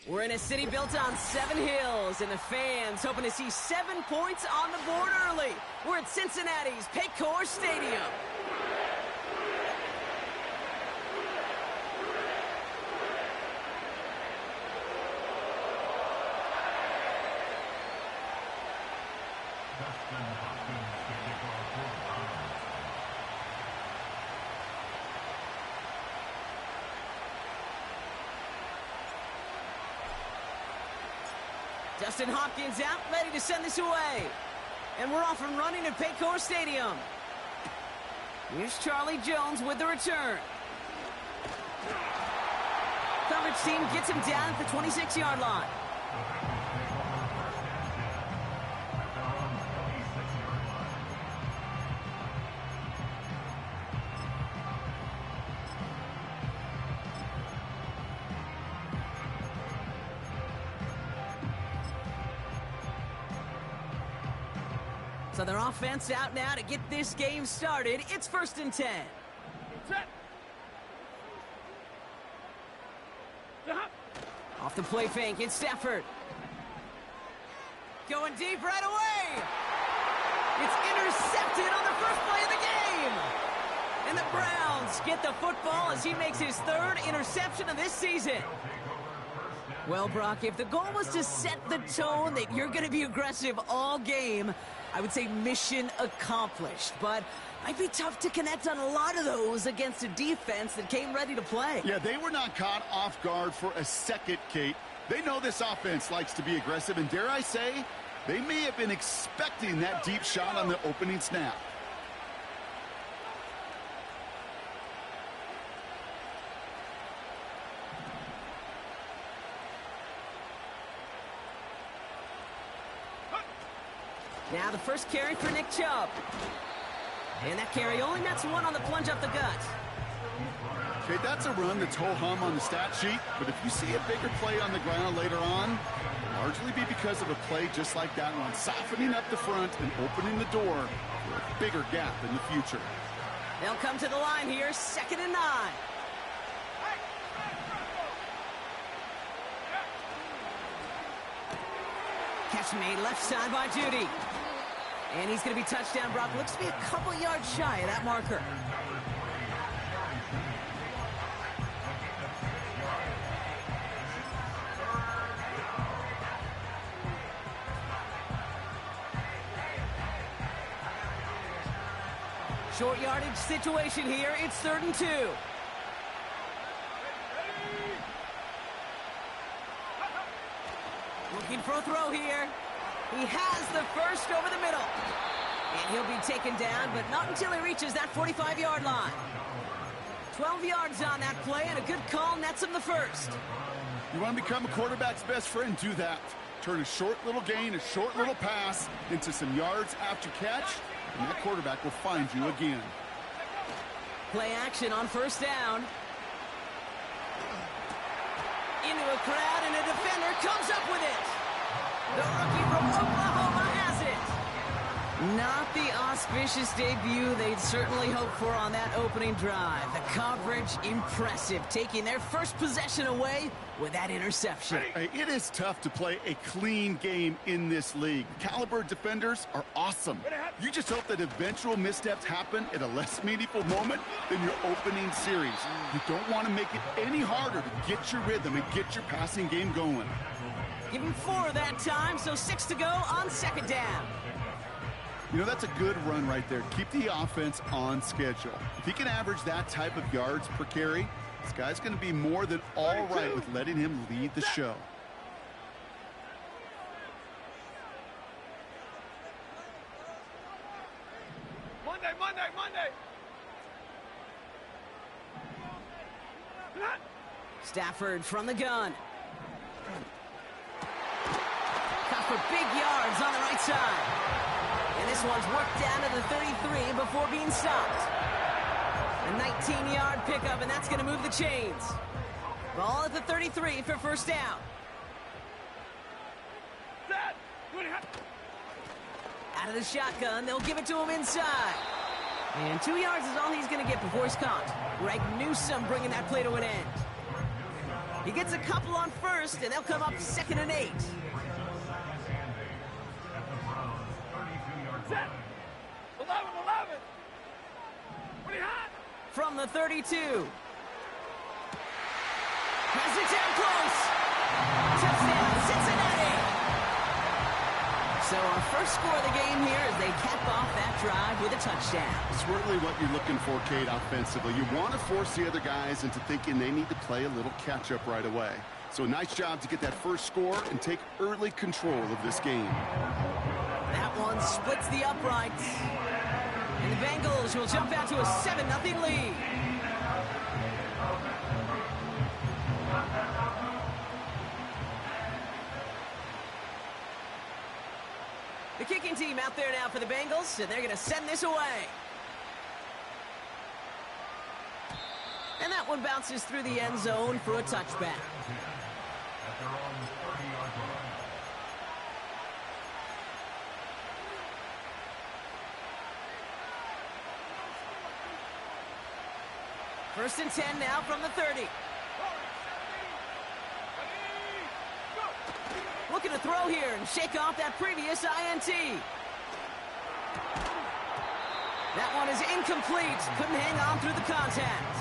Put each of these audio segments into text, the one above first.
We're in a city built on 7 hills, and the fans hoping to see 7 points on the board early. We're at Cincinnati's Paycor Stadium. Dustin Hopkins out, ready to send this away. And we're off and running at Paycor Stadium. Here's Charlie Jones with the return. Coverage team gets him down at the 26-yard line. So their offense out now to get this game started. It's 1st and 10. Off the play fake, it's Stafford. Going deep right away. It's intercepted on the first play of the game. And the Browns get the football as he makes his 3rd interception of this season. Well, Brock, if the goal was to set the tone that you're going to be aggressive all game, I would say mission accomplished, but might be tough to connect on a lot of those against a defense that came ready to play. Yeah, they were not caught off guard for a second, Kate. They know this offense likes to be aggressive, and dare I say, they may have been expecting that deep shot on the opening snap. Now the first carry for Nick Chubb. And that carry only nets 1 on the plunge up the gut. Okay, that's a run that's ho-hum on the stat sheet, but if you see a bigger play on the ground later on, it'll largely be because of a play just like that one, softening up the front and opening the door for a bigger gap in the future. They'll come to the line here, 2nd and 9. Catch made left side by Judy. And he's going to be touchdown, Brock. Looks to be a couple yards shy of that marker. Short yardage situation here. It's 3rd and 2. Looking for a throw here. He has the first over the middle. And he'll be taken down, but not until he reaches that 45-yard line. 12 yards on that play, and a good call nets him the first. You want to become a quarterback's best friend? Do that. Turn a short little gain, a short little pass into some yards after catch, and that quarterback will find you again. Play action on 1st down. Into a crowd, and a defender comes up with it. The rookie from Oklahoma has it. Not the auspicious debut they'd certainly hoped for on that opening drive. The coverage, impressive, taking their first possession away with that interception. It is tough to play a clean game in this league. Caliber defenders are awesome. You just hope that eventual missteps happen at a less meaningful moment than your opening series. You don't want to make it any harder to get your rhythm and get your passing game going. Give him 4 that time, so 6 to go on 2nd down. You know, that's a good run right there. Keep the offense on schedule. If he can average that type of yards per carry, This guy's going to be more than all right with letting him lead the show. Monday. Stafford from the gun. Cut for big yards on the right side. And this one's worked down to the 33 before being stopped. A 19-yard pickup, and that's going to move the chains. Ball at the 33 for first down. Out of the shotgun, they'll give it to him inside. And 2 yards is all he's going to get before he's caught. Greg Newsome bringing that play to an end. He gets a couple on first, and they'll come up 2nd and 8. Set. 11. Pretty hot. From the 32. Has it down close. Touchdown, Cincinnati. So our first score of the game here as they cap off that drive with a touchdown. It's really what you're looking for, Kate, offensively. You want to force the other guys into thinking they need to play a little catch-up right away. So a nice job to get that first score and take early control of this game. That one splits the uprights. And the Bengals will jump out to a 7-0 lead. The kicking team out there now for the Bengals, and they're going to send this away. And that one bounces through the end zone for a touchback. First and 10 now from the 30. Looking to throw here and shake off that previous INT. That one is incomplete. Couldn't hang on through the contact.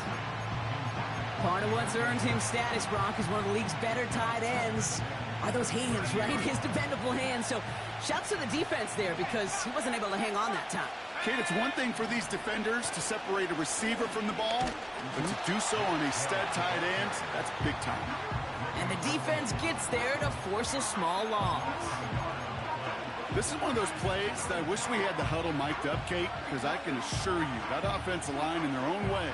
Part of what's earned him status, Brock, is one of the league's better tight ends. Are those hands, right? His dependable hands. So shouts to the defense there because he wasn't able to hang on that time. Kate, it's one thing for these defenders to separate a receiver from the ball, but to do so on a stud tight end, that's big time. And the defense gets there to force a small loss. This is one of those plays that I wish we had the huddle mic'd up, Kate, because I can assure you that offensive line in their own way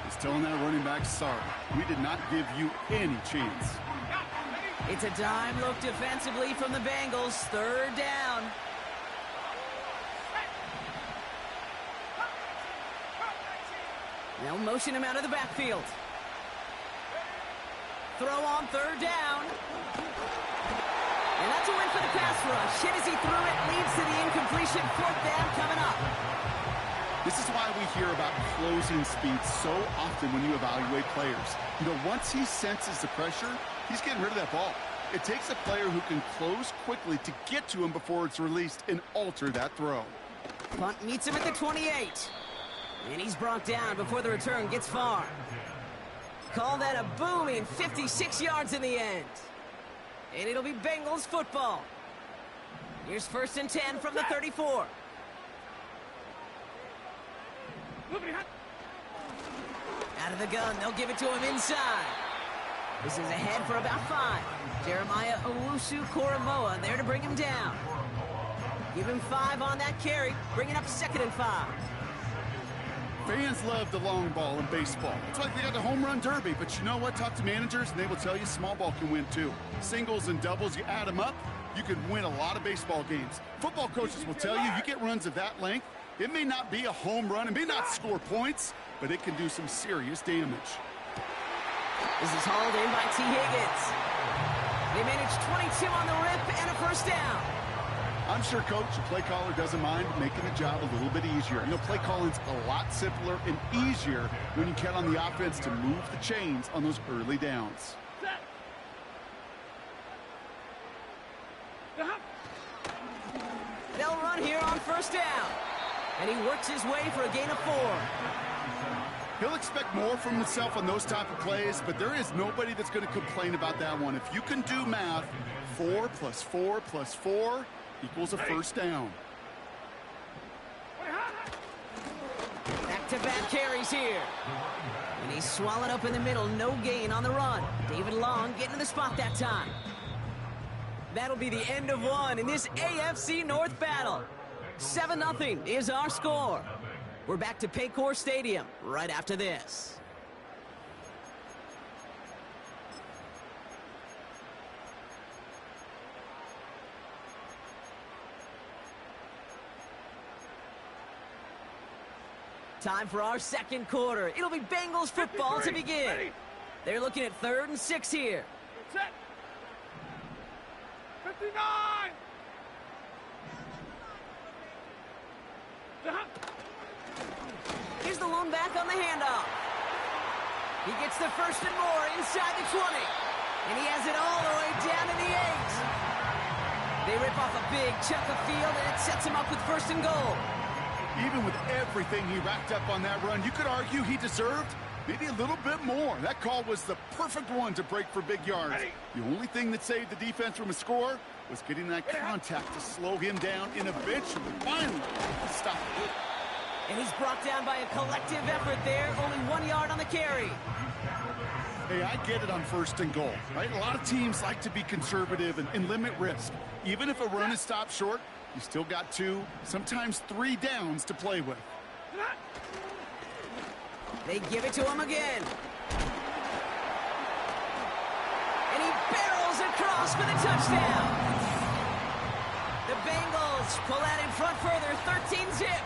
is telling that running back, sorry, we did not give you any chance. It's a dime look defensively from the Bengals. 3rd down. They'll motion him out of the backfield. Throw on 3rd down. And that's a win for the pass rush. Hit as he threw it, leads to the incompletion. 4th down coming up. This is why we hear about closing speed so often when you evaluate players. You know, once he senses the pressure, he's getting rid of that ball. It takes a player who can close quickly to get to him before it's released and alter that throw. Punt meets him at the 28. And he's brought down before the return gets far. Call that a booming 56 yards in the end. And it'll be Bengals football. Here's 1st and 10 from the 34. Out of the gun, they'll give it to him inside. This is ahead for about 5. Jeremiah Owusu-Koramoah there to bring him down. Give him 5 on that carry, bringing up 2nd and 5. Fans love the long ball in baseball. It's like they got the home run derby, but you know what? Talk to managers, and they will tell you small ball can win too. Singles and doubles, you add them up, you can win a lot of baseball games. Football coaches will tell you, you get runs of that length, it may not be a home run, it may not score points, but it can do some serious damage. This is hauled in by T. Higgins. They managed 22 on the rip and a 1st down. I'm sure, Coach, the play caller doesn't mind making the job a little bit easier. You know, play calling's a lot simpler and easier when you count on the offense to move the chains on those early downs. They'll run here on 1st down. And he works his way for a gain of 4. He'll expect more from himself on those type of plays, but there is nobody that's going to complain about that one. If you can do math, 4 plus 4 plus 4 equals a 1st down. Back-to-back of carries here. And he's swallowed up in the middle. No gain on the run. David Long getting to the spot that time. That'll be the end of one in this AFC North battle. 7-0 is our score. We're back to Paycor Stadium right after this. Time for our second quarter. It'll be Bengals football to begin. Ready. They're looking at 3rd and 6 here. Set. 59. Here's the lone back on the handoff. He gets the first and more inside the 20. And he has it all the way down to the 8. They rip off a big chunk of field, and it sets him up with 1st and goal. Even with everything he racked up on that run, you could argue he deserved maybe a little bit more. That call was the perfect one to break for big yards. The only thing that saved the defense from a score was getting that contact to slow him down and eventually, finally, stop it. And he's brought down by a collective effort there. Only 1 yard on the carry. Hey, I get it on 1st and goal, right? A lot of teams like to be conservative and limit risk. Even if a run is stopped short, you still got 2, sometimes 3 downs to play with. They give it to him again. And he barrels across for the touchdown. The Bengals pull out in front further, 13-zip.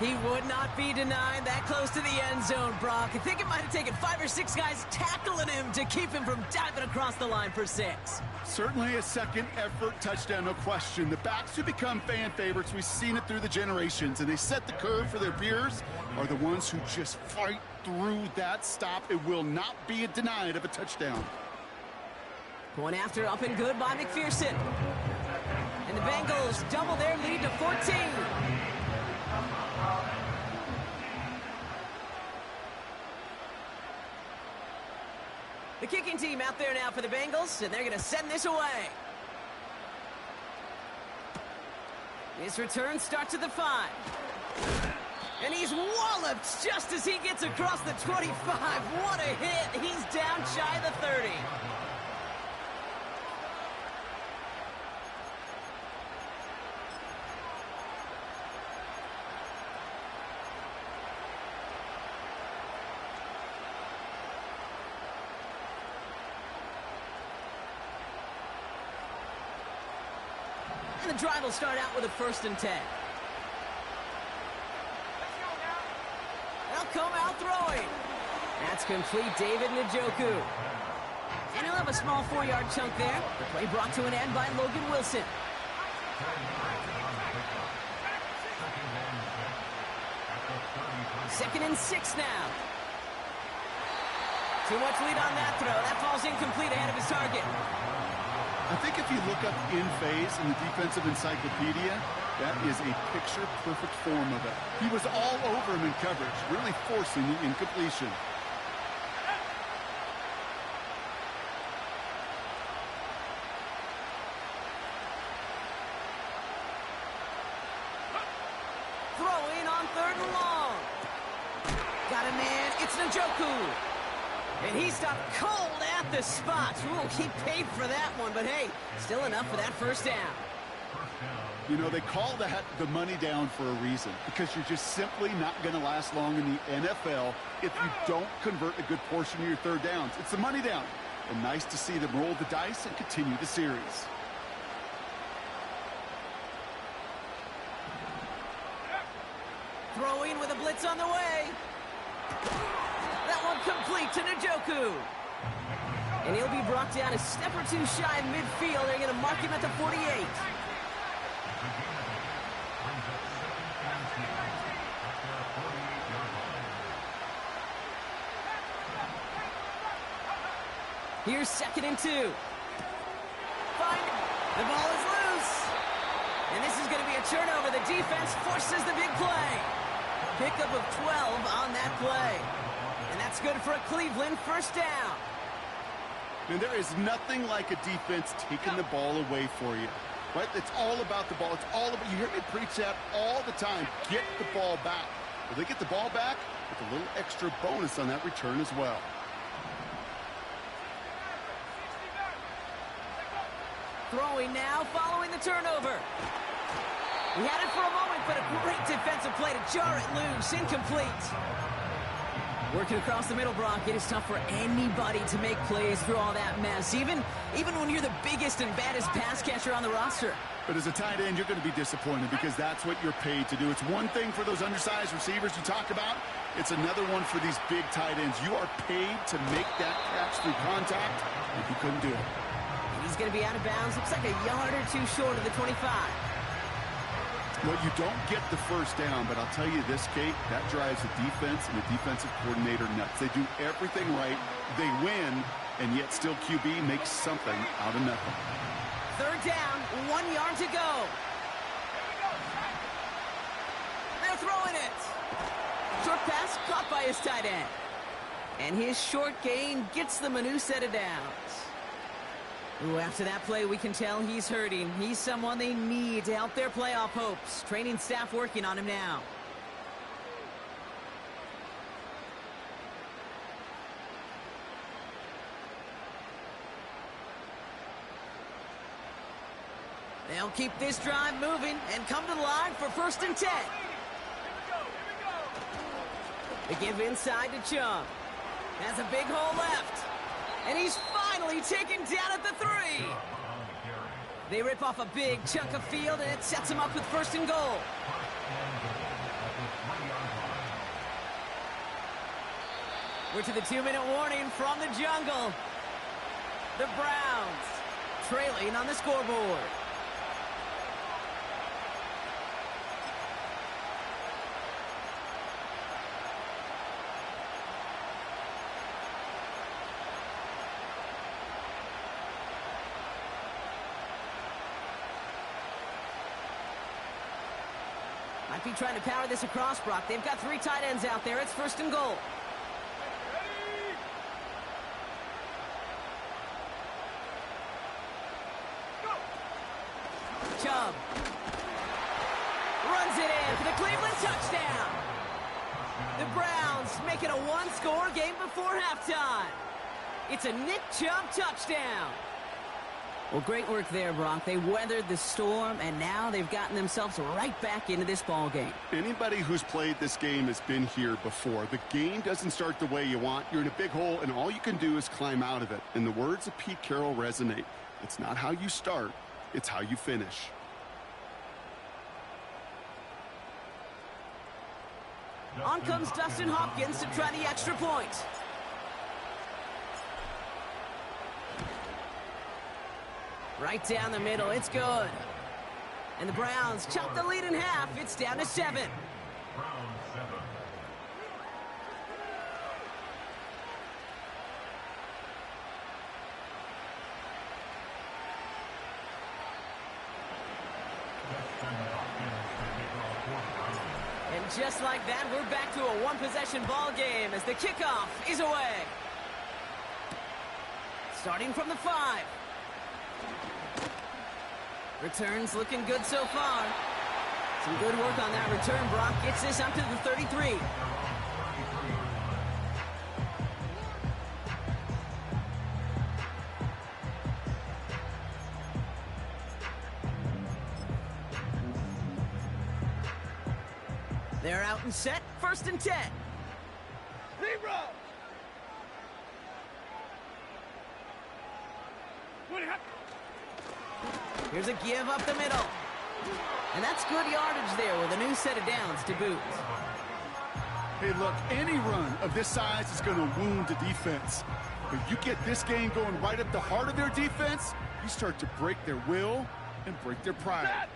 He would not be denied that close to the end zone, Brock. I think it might have taken 5 or 6 guys tackling him to keep him from diving across the line for 6. Certainly a second effort touchdown, no question. The backs who become fan favorites, we've seen it through the generations, and they set the curve for their peers, are the ones who just fight through that stop. It will not be denied of a touchdown. Point after up and good by McPherson. And the Bengals double their lead to 14. The kicking team out there now for the Bengals, and they're going to send this away. His return starts at the 5. And he's walloped just as he gets across the 25. What a hit. He's down shy of the 30. And the drive will start out with a 1st and 10. They'll come out throwing. That's complete, David Njoku. And he'll have a small 4-yard chunk there. The play brought to an end by Logan Wilson. Second and 6 now. Too much lead on that throw. That falls incomplete ahead of his target. I think if you look up in phase in the defensive encyclopedia, that is a picture-perfect form of it. He was all over him in coverage, really forcing the incompletion. Throwing on 3rd and long. Got a man. It's Njoku. And he stopped cold at the spot. Ooh, he paid for that one, but hey, still enough for that 1st down. You know, they call that the money down for a reason, because you're just simply not going to last long in the NFL if you don't convert a good portion of your 3rd downs. It's the money down. And nice to see them roll the dice and continue the series. Throwing with a blitz on the way. That one complete to Njoku. And he'll be brought down a step or 2 shy of midfield. They're going to mark him at the 48. Here's 2nd and 2. Find it. The ball is loose. And this is going to be a turnover. The defense forces the big play. Pickup of 12 on that play. And that's good for a Cleveland 1st down. And there is nothing like a defense taking the ball away for you. Right? It's all about the ball. It's all about, you hear me preach that all the time. Get the ball back. Well, they get the ball back with a little extra bonus on that return as well. Throwing now, following the turnover. He had it for a moment, but a great defensive play to jar it loose. Incomplete. Working across the middle, Brock, it is tough for anybody to make plays through all that mess, even when you're the biggest and baddest pass catcher on the roster. But as a tight end, you're going to be disappointed because that's what you're paid to do. It's one thing for those undersized receivers you talk about. It's another one for these big tight ends. You are paid to make that catch through contact, and you couldn't do it. And he's going to be out of bounds. Looks like a yard or two short of the 25. Well, you don't get the first down, but I'll tell you this, Kate, that drives the defense and the defensive coordinator nuts. They do everything right, they win, and yet still QB makes something out of nothing. Third down, 1 yard to go. They're throwing it. Short pass caught by his tight end. And his short gain gets them a new set of downs. Ooh, after that play, we can tell he's hurting. He's someone they need to help their playoff hopes. Training staff working on him now. They'll keep this drive moving and come to the line for 1st and 10. They give inside to Chubb. Has a big hole left. And he's finally taken down at the 3. They rip off a big chunk of field, and it sets him up with 1st and goal. We're to the 2-minute warning from the jungle. The Browns trailing on the scoreboard. Might be trying to power this across, Brock. They've got 3 tight ends out there. It's 1st and goal. Chubb runs it in for the Cleveland touchdown. The Browns make it a 1-score game before halftime. It's a Nick Chubb touchdown. Well, great work there, Brock. They weathered the storm, and now they've gotten themselves right back into this ball game. Anybody who's played this game has been here before. The game doesn't start the way you want. You're in a big hole, and all you can do is climb out of it. And the words of Pete Carroll resonate. It's not how you start, it's how you finish. On comes Dustin Hopkins to try the extra point. Right down the middle, it's good. And the Browns chop the lead in half. It's down to 7. And just like that, we're back to a one-possession ball game as the kickoff is away. Starting from the 5. Returns looking good so far. Some good work on that return. Brock gets this up to the 33. They're out and set. 1st and 10. Zero. Here's a give up the middle. And that's good yardage there with a new set of downs to boot. Hey, look, any run of this size is going to wound the defense. But you get this game going right at the heart of their defense, you start to break their will and break their pride.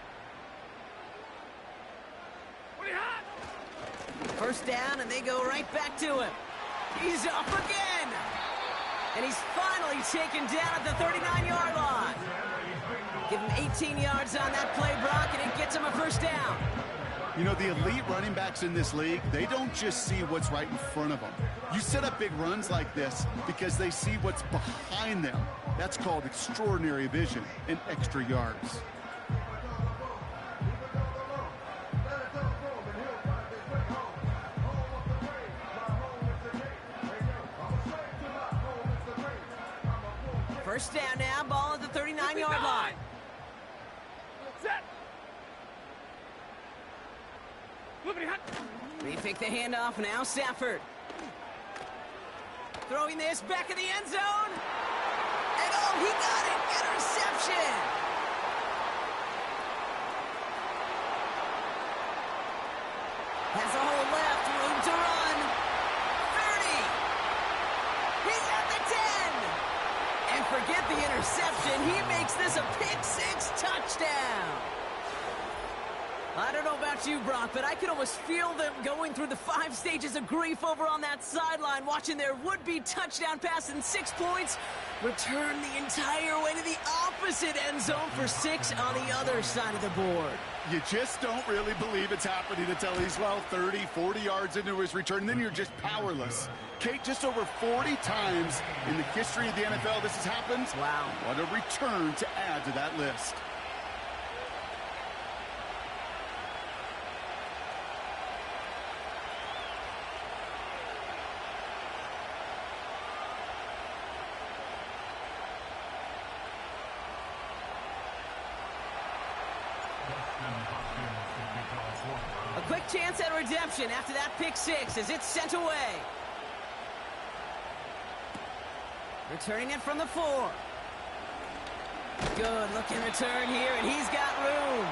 1st down, and they go right back to him. He's up again. And he's finally taken down at the 39-yard line. Give him 18 yards on that play, Brock, and it gets him a 1st down. You know, the elite running backs in this league, they don't just see what's right in front of them. You set up big runs like this because they see what's behind them. That's called extraordinary vision and extra yards. First down now, ball at the 39-yard line. Set. They pick the handoff now, Stafford. Throwing this back in the end zone. And oh, he got it! Interception! Has a hole left, room to run. 30. He's at the 10. And forget the interception. He makes this a pick-6 touchdown. I don't know about you, Brock, but I can almost feel them going through the 5 stages of grief over on that sideline, watching their would-be touchdown pass in 6 points return the entire way to the opposite end zone for 6 on the other side of the board. You just don't really believe it's happening until he's, well, 30, 40 yards into his return, and then you're just powerless. Kate, just over 40 times in the history of the NFL this has happened. Wow. What a return to add to that list. A quick chance at redemption after that pick-6 as it's sent away. Returning it from the 4. Good looking return here, and he's got room.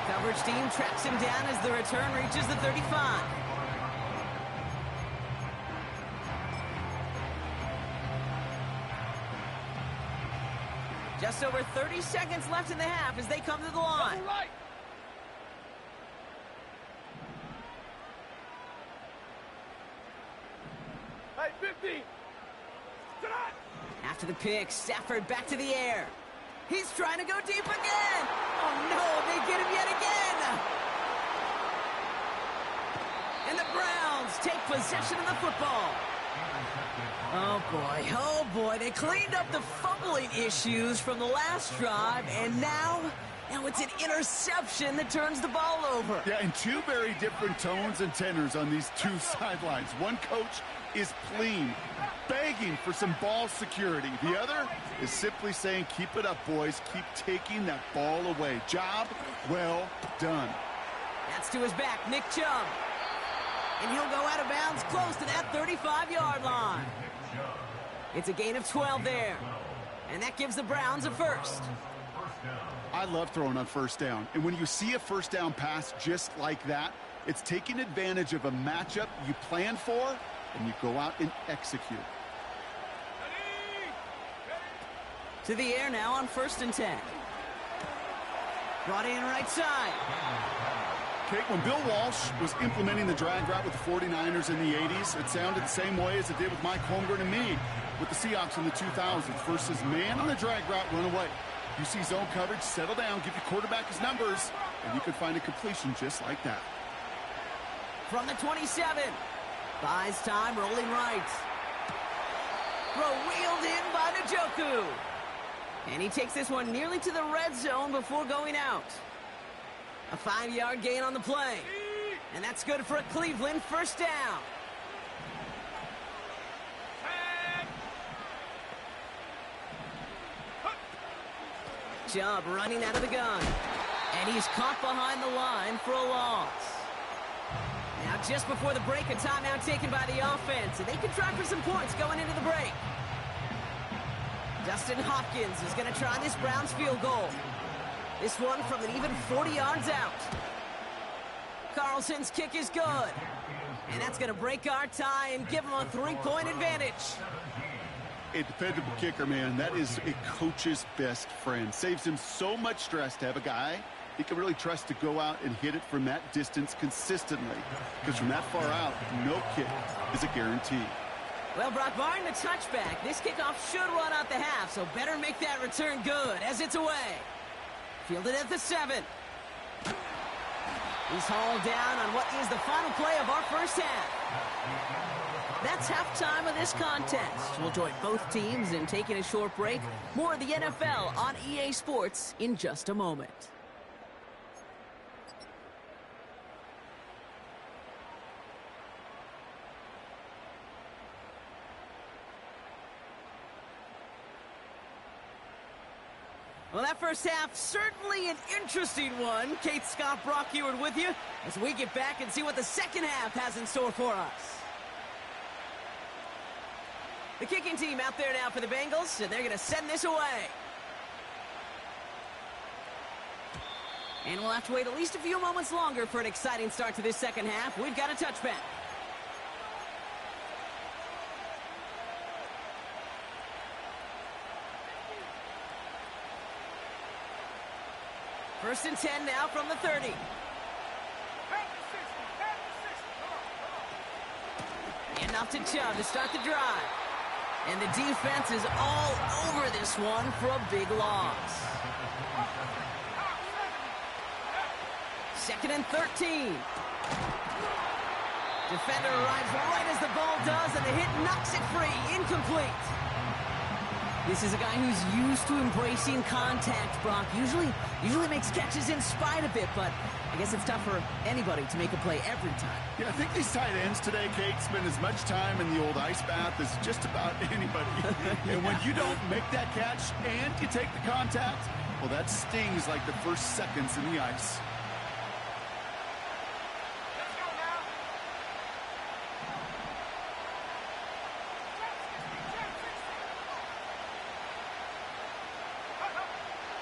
Coverage team tracks him down as the return reaches the 35. Just over 30 seconds left in the half as they come to the line. Right. Hey, 50. After the pick, Stafford back to the air. He's trying to go deep again. Oh, no, they get him yet again. And the Browns take possession of the football. Oh boy, they cleaned up the fumbling issues from the last drive, and now it's an interception that turns the ball over. Yeah, and 2 very different tones and tenors on these 2 sidelines. One coach is pleading, begging for some ball security. The other is simply saying, keep it up, boys. Keep taking that ball away. Job well done. That's to his back, Nick Chubb. And he'll go out of bounds close to that 35-yard line. It's a gain of 12 there. And that gives the Browns a first. I love throwing on first down. And when you see a first down pass just like that, it's taking advantage of a matchup you plan for, and you go out and execute. To the air now on 1st and 10. Brought in right side. Kate, when Bill Walsh was implementing the drag route with the 49ers in the 80s, it sounded the same way as it did with Mike Holmgren and me with the Seahawks in the 2000s versus man on the drag route, run away. You see zone coverage, settle down, give your quarterback his numbers, and you could find a completion just like that. From the 27. Buys time, rolling right. Throw wheeled in by Njoku. And he takes this one nearly to the red zone before going out. A 5-yard gain on the play. And that's good for a Cleveland first down. Chubb running out of the gun. And he's caught behind the line for a loss. Now just before the break, a timeout taken by the offense. And they can try for some points going into the break. Dustin Hopkins is going to try this Browns field goal. This one from an even 40 yards out. Carlson's kick is good. And that's going to break our tie and give him a 3-point advantage. A dependable kicker, man. That is a coach's best friend. Saves him so much stress to have a guy he can really trust to go out and hit it from that distance consistently. Because from that far out, no kick is a guarantee. Well, Brock, barring the touchback, this kickoff should run out the half, so better make that return good as it's away. Fielded at the 7. He's hauled down on what is the final play of our first half. That's halftime of this contest. We'll join both teams in taking a short break. More of the NFL on EA Sports in just a moment. Well, that first half, certainly an interesting one. Kate, Scott, Brock Eward with you as we get back and see what the second half has in store for us. The kicking team out there now for the Bengals, and they're going to send this away. And we'll have to wait at least a few moments longer for an exciting start to this second half. We've got a touchback. First and 10 now from the 30. And off to Chubb to start the drive. And the defense is all over this one for a big loss. Second and 13. Defender arrives right as the ball does, and the hit knocks it free. Incomplete. This is a guy who's used to embracing contact, Brock. Usually makes catches in spite of it, but I guess it's tough for anybody to make a play every time. Yeah, I think these tight ends today, Kate, spend as much time in the old ice bath as just about anybody. And when you don't make that catch and you take the contact, well, that stings like the first seconds in the ice.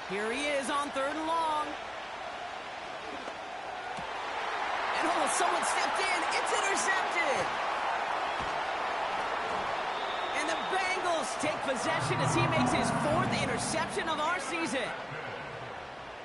Here he is on third and long. And oh, someone stepped in. It's intercepted. And the Bengals take possession as he makes his fourth interception of our season.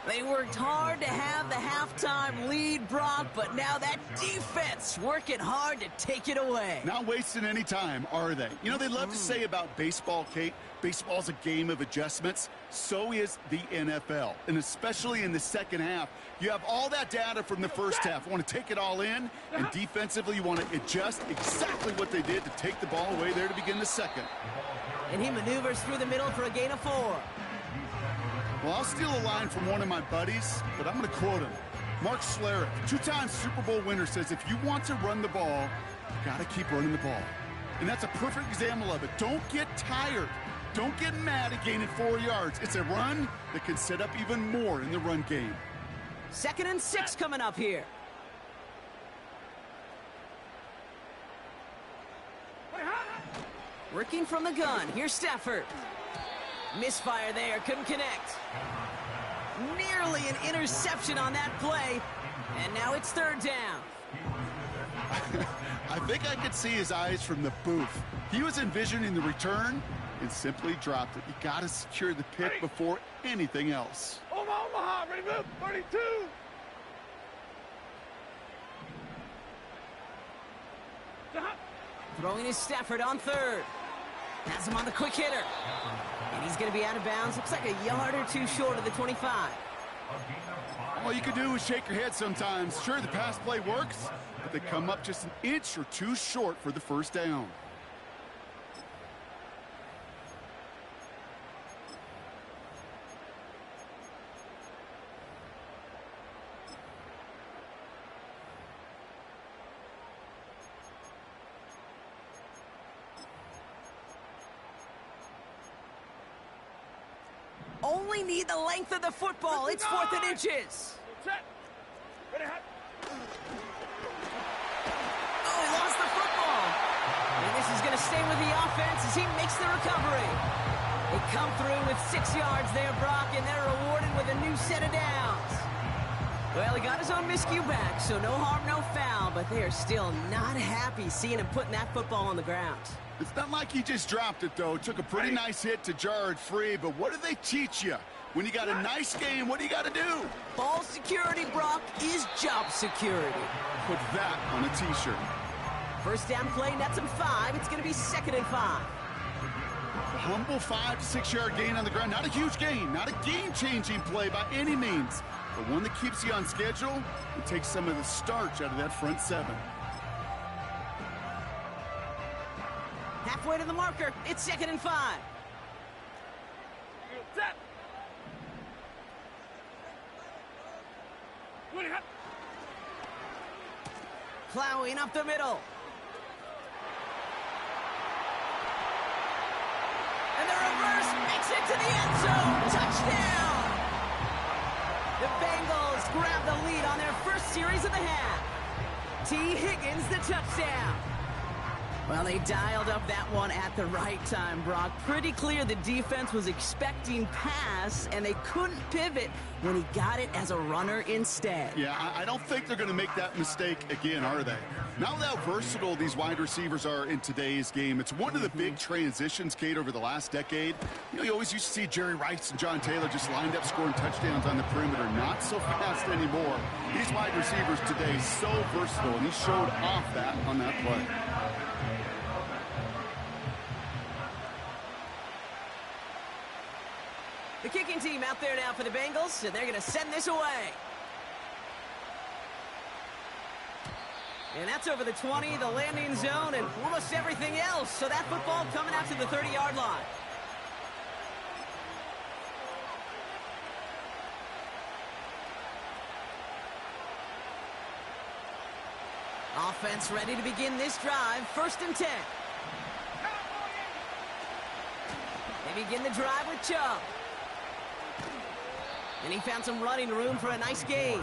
They worked hard to have the halftime lead, Brock, but now that defense working hard to take it away. Not wasting any time, are they? You know, they love to say about baseball, Kate, baseball's a game of adjustments. So is the NFL. And especially in the second half, you have all that data from the first half. You want to take it all in, and defensively you want to adjust exactly what they did to take the ball away there to begin the second. And he maneuvers through the middle for a gain of 4. Well, I'll steal a line from one of my buddies, but I'm going to quote him. Mark Schlereth, two-time Super Bowl winner, says if you want to run the ball, you got to keep running the ball. And that's a perfect example of it. Don't get tired. Don't get mad at gaining 4 yards. It's a run that can set up even more in the run game. Second and 6 coming up here. Working from the gun. Here's Stafford. Misfire there. Couldn't connect. Nearly an interception on that play. And now it's third down. I think I could see his eyes from the booth. He was envisioning the return and simply dropped it. You got to secure the pick before anything else. Omaha, ready to move, 32. Throwing his Stafford on third. Has him on the quick hitter. And he's going to be out of bounds. Looks like a yard or two short of the 25. All you can do is shake your head sometimes. Sure, the pass play works, but they come up just an inch or two short for the first down. Only need the length of the football. It's 4th and inches. Set. Ready, hot. Oh, he lost the football. And this is going to stay with the offense as he makes the recovery. They come through with 6 yards there, Brock, and they're rewarded with a new set of downs. Well, he got his own miscue back, so no harm, no foul, but they are still not happy seeing him putting that football on the ground. It's not like he just dropped it, though. Took a pretty nice hit to jar it free, but what do they teach you? When you got a nice game, what do you got to do? Ball security, Brock, is job security. Put that on a T-shirt. First down play, nets him 5. It's going to be 2nd and 5. A humble 5 to 6 yard gain on the ground. Not a huge gain, not a game-changing play by any means, but one that keeps you on schedule and takes some of the starch out of that front 7. Halfway to the marker. It's 2nd and 5. Set. Ready, hot. Plowing up the middle. And the reverse makes it to the end zone. Touchdown! The Bengals grab the lead on their first series of the half. T. Higgins, the touchdown. Well, they dialed up that one at the right time, Brock. Pretty clear the defense was expecting pass, and they couldn't pivot when he got it as a runner instead. Yeah, I don't think they're going to make that mistake again, are they? Now how versatile these wide receivers are in today's game. It's one of the big transitions, Kate, over the last decade. You know, you always used to see Jerry Rice and John Taylor just lined up scoring touchdowns on the perimeter. Not so fast anymore. These wide receivers today so versatile, and he showed off that on that play. The kicking team out there now for the Bengals, and they're going to send this away. And that's over the 20, the landing zone, and almost everything else. So that football coming out to the 30-yard line. Offense ready to begin this drive. 1st and 10. They begin the drive with Chubb. And he found some running room for a nice gain.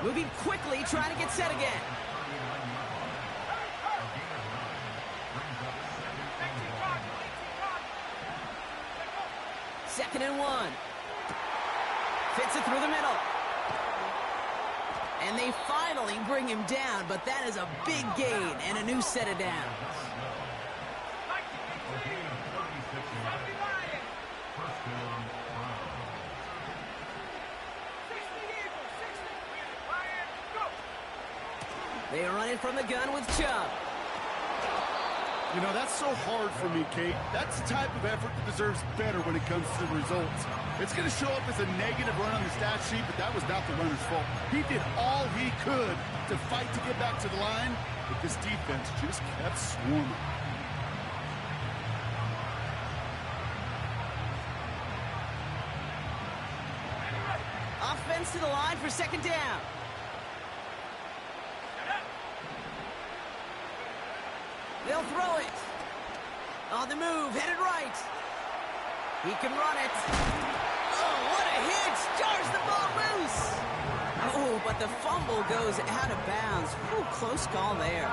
Moving quickly, trying to get set again. Second and 1. Fits it through the middle. And they finally bring him down, but that is a big gain and a new set of downs. They are running from the gun with Chubb. You know, that's so hard for me, Kate. That's the type of effort that deserves better when it comes to the results. It's going to show up as a negative run on the stat sheet, but that was not the runner's fault. He did all he could to fight to get back to the line, but this defense just kept swarming. Offense to the line for 2nd down. They'll throw it. On the move, headed right. He can run it. Oh, what a hit! Jars the ball loose. Oh, but the fumble goes out of bounds. Ooh, close call there.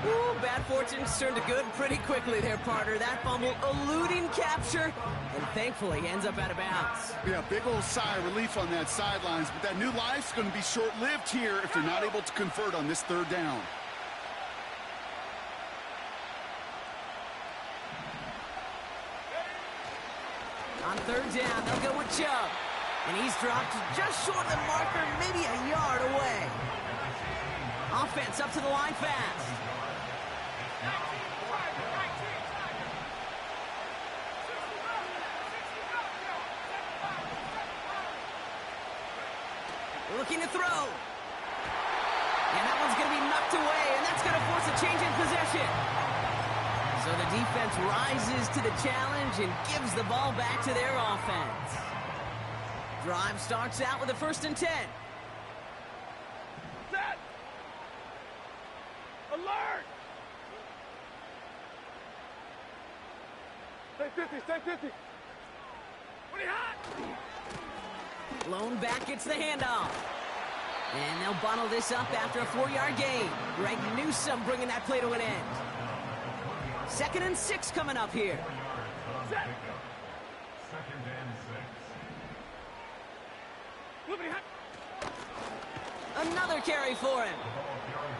Ooh, bad fortune turned to good pretty quickly there, partner. That fumble eluding capture, and thankfully ends up out of bounds. Yeah, big old sigh of relief on that sidelines, but that new life's going to be short-lived here if they're not able to convert on this 3rd down. On 3rd down, they'll go with Chubb. And he's dropped just short of the marker, maybe a yard away. Offense up to the line fast. Looking to throw. And that one's going to be knocked away, and that's going to force a change in possession. So the defense rises to the challenge and gives the ball back to their offense. Drive starts out with a 1st and 10. Set! Alert! Stay 50, stay 50. What are you hot? Blown back gets the handoff. And they'll bundle this up after a 4-yard gain. Greg Newsome bringing that play to an end. 2nd and 6 coming up here. Set! Another carry for him.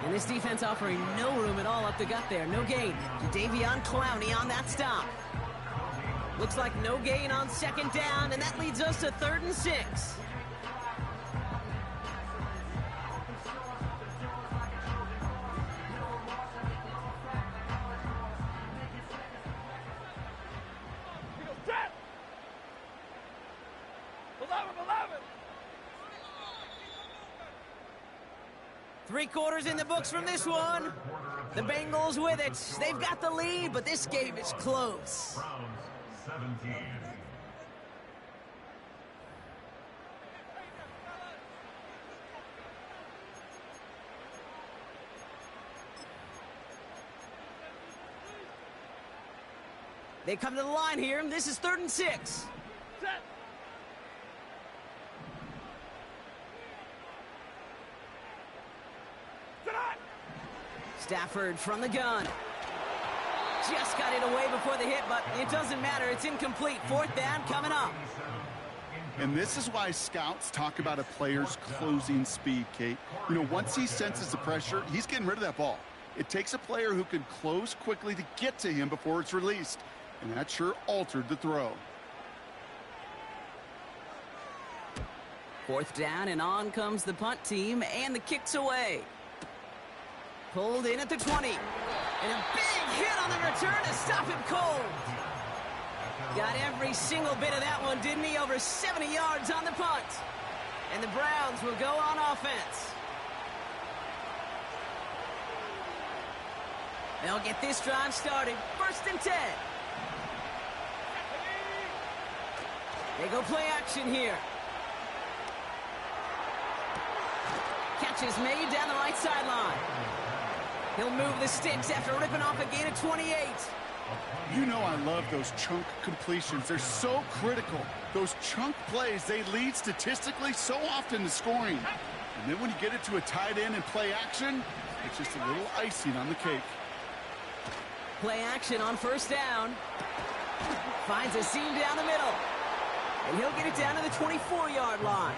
And this defense offering no room at all up the gut there. No gain. Davion Clowney on that stop. Looks like no gain on 2nd down, and that leads us to 3rd and 6. Set! 11. 3 quarters in the books from this one. The Bengals with it. They've got the lead, but this game is close. Browns 17. They come to the line here. This is 3rd and 6. Set! Stafford from the gun. Just got it away before the hit, but it doesn't matter. It's incomplete. Fourth down coming up. And this is why scouts talk about a player's closing speed, Kate. You know, once he senses the pressure, he's getting rid of that ball. It takes a player who can close quickly to get to him before it's released. And that sure altered the throw. Fourth down, and on comes the punt team, and the kick's away. Pulled in at the 20. And a big hit on the return to stop him cold. Got every single bit of that one, didn't he? Over 70 yards on the punt. And the Browns will go on offense. They'll get this drive started. 1st and 10. They go play action here. Catch is made down the right sideline. He'll move the sticks after ripping off a gain of 28. You know I love those chunk completions. They're so critical. Those chunk plays, they lead statistically so often to scoring. And then when you get it to a tight end and play action, it's just a little icing on the cake. Play action on 1st down. Finds a seam down the middle. And he'll get it down to the 24-yard line.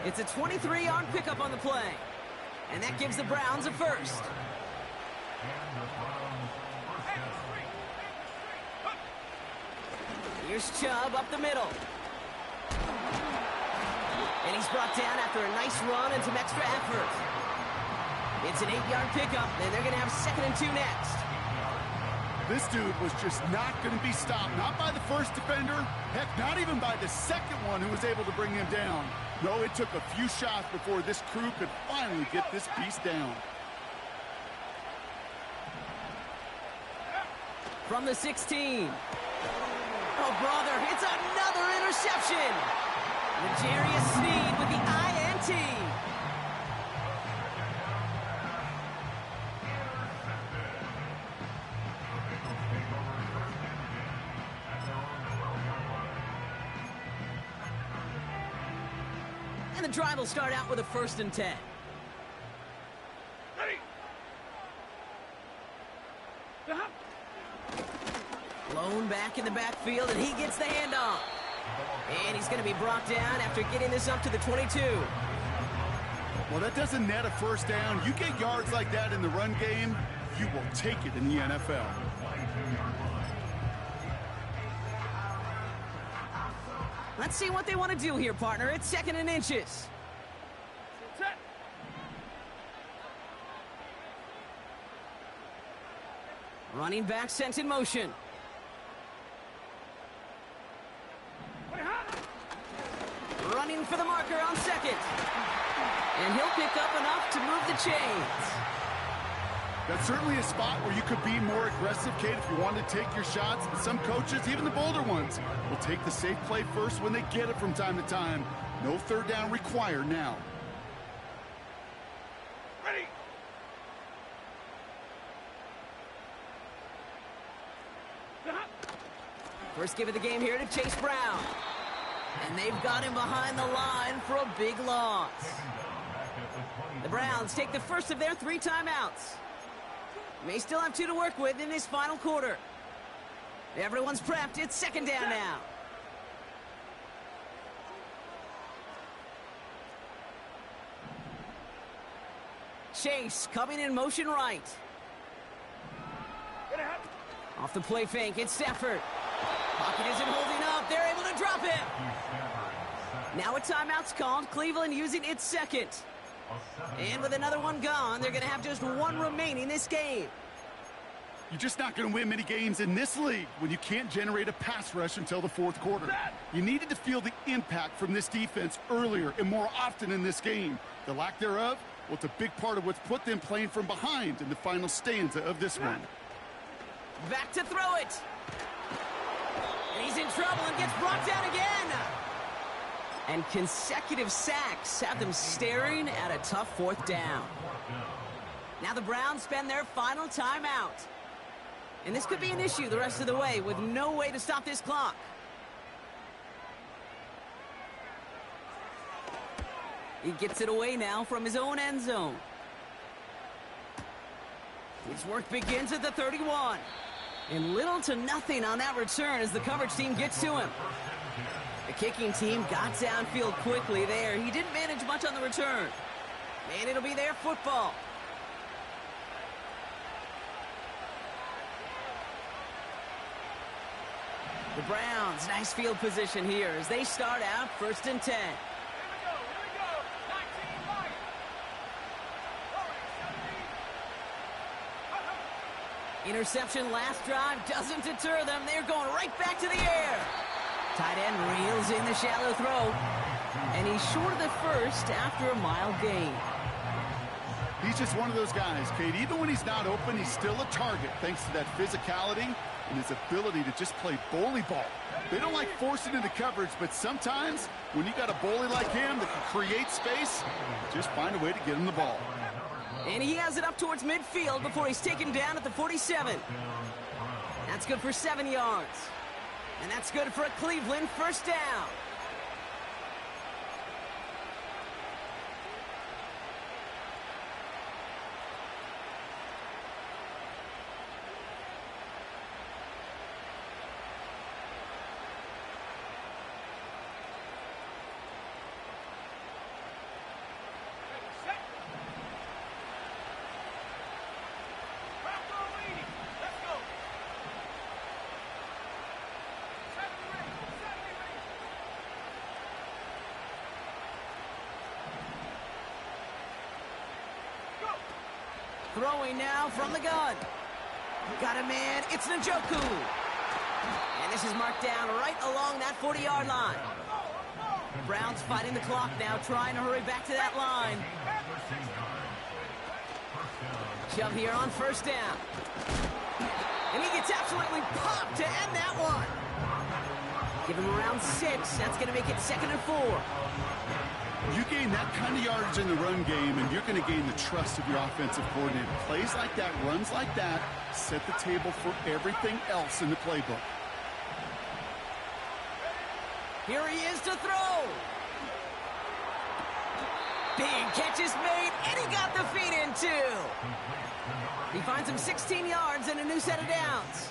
It's a 23-yard pickup on the play. And that gives the Browns a first. Here's Chubb up the middle. And he's brought down after a nice run and some extra effort. It's an 8-yard pickup, and they're going to have 2nd and 2 next. This dude was just not going to be stopped. Not by the first defender. Heck, not even by the second one who was able to bring him down. No, it took a few shots before this crew could finally get this beast down. From the 16. Oh, brother, it's another interception. L'Jarius Sneed with the INT. And the drive will start out with a 1st and 10. Ready. Blown back in the backfield, and he gets the handoff. And he's going to be brought down after getting this up to the 22. Well, that doesn't net a 1st down. You get yards like that in the run game, you will take it in the NFL. Let's see what they want to do here, partner. It's 2nd and inches. Set. Running back sent in motion. Running for the marker on 2nd. And he'll pick up enough to move the chains. That's certainly a spot where you could be more aggressive, Kate, if you want to take your shots. Some coaches, even the bolder ones, will take the safe play first when they get it from time to time. No 3rd down required now. Ready. First give of the game here to Chase Brown. And they've got him behind the line for a big loss. The Browns take the first of their 3 timeouts. May still have 2 to work with in this final quarter. Everyone's prepped. It's 2nd down now. Chase coming in motion right. Off the play fake, it's Stafford. Pocket isn't holding up. They're able to drop it. Now a timeout's called. Cleveland using its 2nd. And with another one gone, they're going to have just 1 remaining this game. You're just not going to win many games in this league when you can't generate a pass rush until the 4th quarter. You needed to feel the impact from this defense earlier and more often in this game. The lack thereof, well, it's a big part of what's put them playing from behind in the final stanza of this one. Back to throw it. And he's in trouble and gets brought down again. And consecutive sacks have them staring at a tough 4th down. Now the Browns spend their final timeout. And this could be an issue the rest of the way with no way to stop this clock. He gets it away now from his own end zone. His work begins at the 31. And little to nothing on that return as the coverage team gets to him. The kicking team got downfield quickly there. He didn't manage much on the return. And it'll be their football. The Browns, nice field position here as they start out 1st and 10. Interception last drive doesn't deter them. They're going right back to the air. Tight end reels in the shallow throw. And he's short of the first after a mild gain. He's just one of those guys, Kate. Even when he's not open, he's still a target thanks to that physicality and his ability to just play bully ball. They don't like forcing into coverage, but sometimes when you got a bully like him that can create space, just find a way to get him the ball. And he has it up towards midfield before he's taken down at the 47. That's good for 7 yards. And that's good for a Cleveland first down. Throwing now from the gun. Got a man. It's Njoku. And this is marked down right along that 40-yard line. Browns fighting the clock now, trying to hurry back to that line. Shove here on first down. And he gets absolutely popped to end that one. Give him around 6. That's going to make it 2nd and 4. You gain that kind of yardage in the run game, and you're going to gain the trust of your offensive coordinator. Plays like that, runs like that, set the table for everything else in the playbook. Here he is to throw. Big catch is made, and he got the feet in too. He finds him 16 yards and a new set of downs.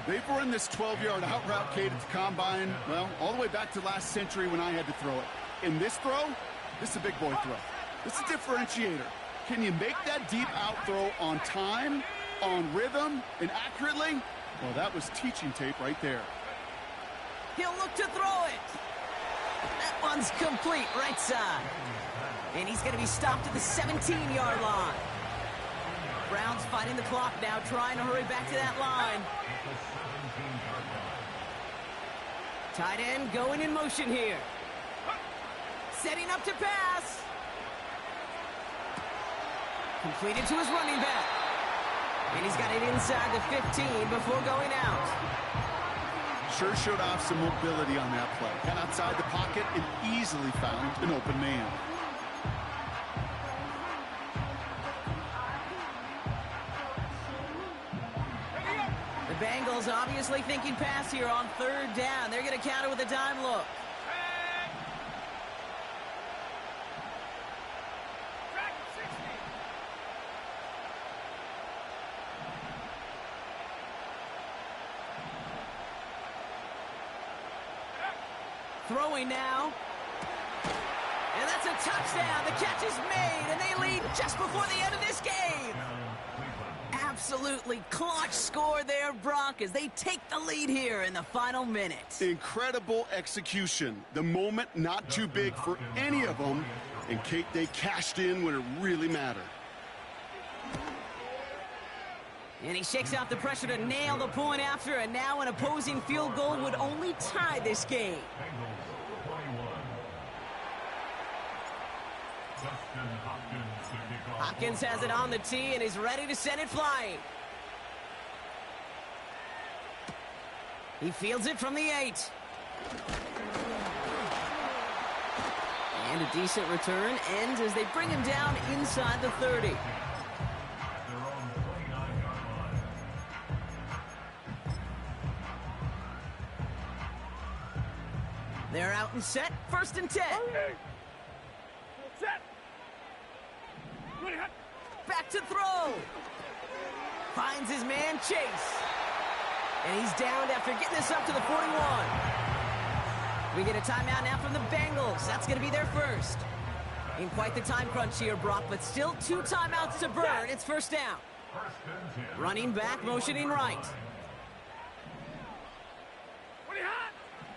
They've run this 12-yard out route, Kate, at the combine, well, all the way back to last century when I had to throw it. In this throw, this is a big boy throw. This is a differentiator. Can you make that deep out throw on time, on rhythm, and accurately? Well, that was teaching tape right there. He'll look to throw it. That one's complete right side. And he's going to be stopped at the 17-yard line. Browns fighting the clock now, trying to hurry back to that line. Tight end going in motion here. Setting up to pass. Completed to his running back. And he's got it inside the 15 before going out. Sure showed off some mobility on that play. Got outside the pocket and easily found an open man. The Bengals obviously thinking pass here on 3rd down. They're going to counter with a dime look. Throwing now. And that's a touchdown. The catch is made, and they lead just before the end of this game. Absolutely clutch score there, Brock, as they take the lead here in the final minute. Incredible execution. The moment not too big for any of them. And, Kate, they cashed in when it really mattered. And he shakes out the pressure to nail the point after, and now an opposing field goal would only tie this game. Hopkins has it on the tee and is ready to send it flying. He fields it from the 8. And a decent return ends as they bring him down inside the 30. They're out and set, 1st and 10. Set. Back to throw. Finds his man Chase. And he's downed after getting this up to the 41. We get a timeout now from the Bengals. That's going to be their first. In quite the time crunch here, Brock, but still 2 timeouts to burn. It's first down. Running back, motioning right.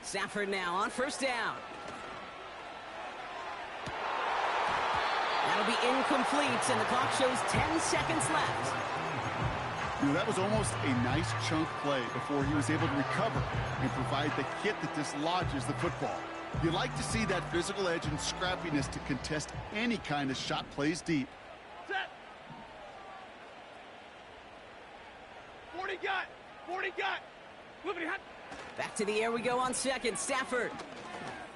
Stafford now on first down. That'll be incomplete, and the clock shows 10 seconds left. You know, that was almost a nice chunk play before he was able to recover and provide the hit that dislodges the football. You like to see that physical edge and scrappiness to contest any kind of shot plays deep. Set. 40 got. 40 got. Moving hot. Back to the air we go on second. Stafford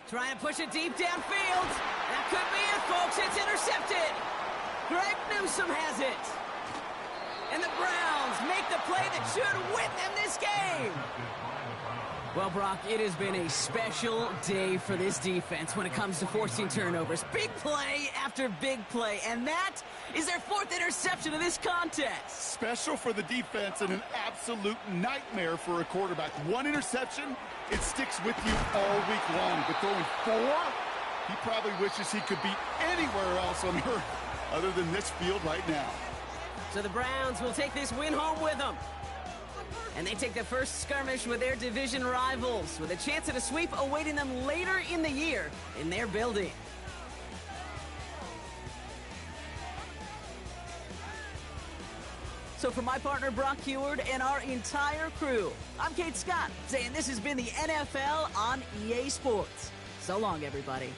trying to push it deep downfield. That could be it, folks. It's intercepted. Greg Newsome has it. And the Browns make the play that should win them this game. Well, Brock, it has been a special day for this defense when it comes to forcing turnovers. Big play after big play, and that is their 4th interception of this contest. Special for the defense and an absolute nightmare for a quarterback. 1 interception, it sticks with you all week long. But throwing 4, he probably wishes he could be anywhere else on earth other than this field right now. So the Browns will take this win home with them. And they take the first skirmish with their division rivals, with a chance at a sweep awaiting them later in the year in their building. So for my partner Brock Heward and our entire crew, I'm Kate Scott, saying this has been the NFL on EA Sports. So long, everybody.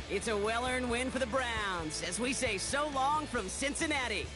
It's a well-earned win for the Browns, as we say so long from Cincinnati.